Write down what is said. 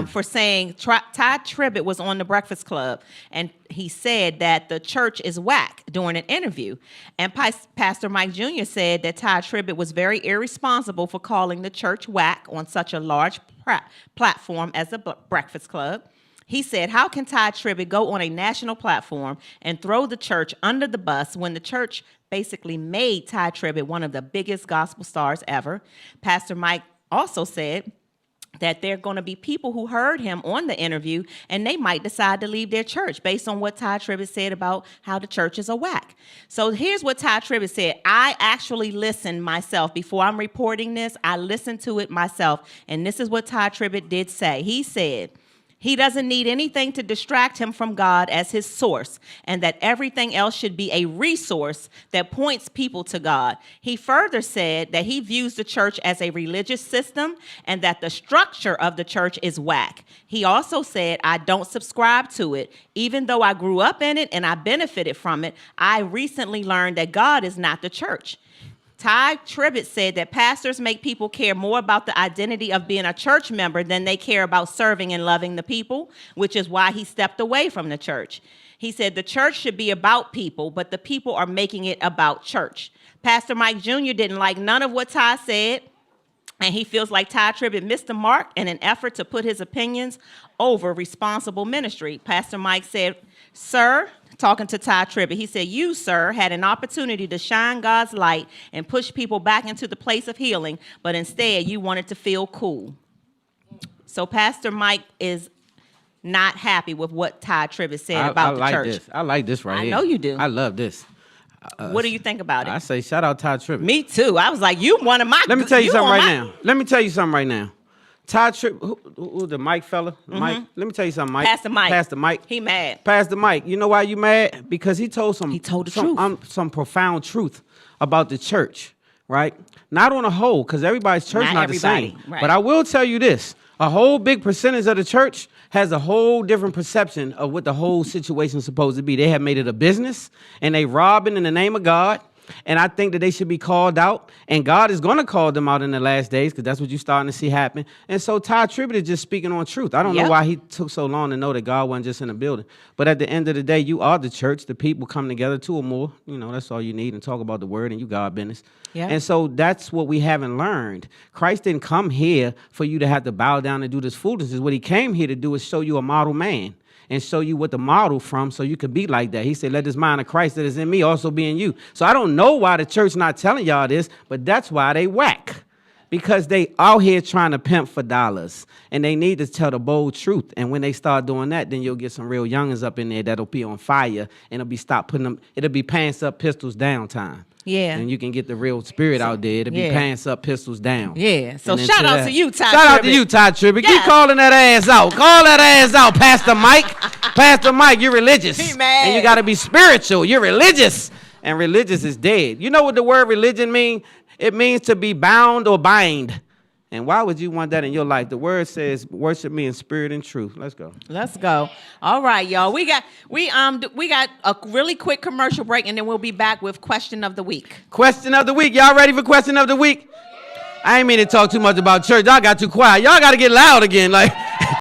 for saying Ty Tribbett was on the Breakfast Club, and he said that the church is whack during an interview. And Pastor Mike Jr. said that Ty Tribbett was very irresponsible for calling the church whack on such a large platform as the Breakfast Club. He said, how can Ty Tribbett go on a national platform and throw the church under the bus when the church basically made Ty Tribbett one of the biggest gospel stars ever? Pastor Mike also said that there are going to be people who heard him on the interview and they might decide to leave their church based on what Ty Tribbett said about how the church is a whack. So here's what Ty Tribbett said. I actually listened myself. Before I'm reporting this, I listened to it myself. And this is what Ty Tribbett did say. He said, he doesn't need anything to distract him from God as his source, and that everything else should be a resource that points people to God. He further said that he views the church as a religious system and that the structure of the church is whack. He also said, I don't subscribe to it. Even though I grew up in it and I benefited from it, I recently learned that God is not the church. Ty Tribbett said that pastors make people care more about the identity of being a church member than they care about serving and loving the people, which is why he stepped away from the church. He said the church should be about people, but the people are making it about church. Pastor Mike Jr. didn't like none of what Ty said, and he feels like Ty Tribbett missed the mark in an effort to put his opinions over responsible ministry. Pastor Mike said, sir, talking to Ty Tribbett, he said, you, sir, had an opportunity to shine God's light and push people back into the place of healing, but instead you wanted to feel cool. So Pastor Mike is not happy with what Ty Tribbett said about the church. I like this right here. I know you do. I love this. What do you think about it? I say shout out Ty Tribbett. Me too. I was like, you one of my... Let me tell you something right now. Let me tell you something right now. Ty Tribbett, who the Mike fella? Mm-hmm. Mike. Let me tell you something, Mike. Pastor Mike. Pastor Mike. He mad. Pastor Mike. You know why you mad? Because he told the truth. Some profound truth about the church, right? Not on a whole, because everybody's church not the same. Right. But I will tell you this. A whole big percentage of the church has a whole different perception of what the whole situation is supposed to be. They have made it a business, and they robbing in the name of God. And I think that they should be called out. And God is going to call them out in the last days because that's what you're starting to see happen. And so Ty Tribbett is just speaking on truth. I don't know why he took so long to know that God wasn't just in the building. But at the end of the day, you are the church. The people come together, two or more. You know, that's all you need, and talk about the word, and you God business. Yeah. And so that's what we haven't learned. Christ didn't come here for you to have to bow down and do this foolishness. What he came here to do is show you a model man and show you what the model from so you could be like that. He said, let this mind of Christ that is in me also be in you. So I don't know why the church not telling y'all this, but that's why they whack. Because they out here trying to pimp for dollars. And they need to tell the bold truth. And when they start doing that, then you'll get some real youngins up in there that'll be on fire. And it'll be stop putting them, it'll be pants up, pistols down time. Yeah. And you can get the real spirit out there. It'll be pants up, pistols down. Yeah. So shout out to you, Ty Tribbett. Shout out to you, Ty Tribbett. Keep calling that ass out. Call that ass out, Pastor Mike. Pastor Mike, you're religious. He mad. And you got to be spiritual. You're religious. And religious is dead. You know what the word religion means? It means to be bound or bind. And why would you want that in your life? The word says, worship me in spirit and truth. Let's go. Let's go. All right, y'all. We got a really quick commercial break, and then we'll be back with question of the week. Question of the week. Y'all ready for question of the week? I ain't mean to talk too much about church. Y'all got too quiet. Y'all got to get loud again. Like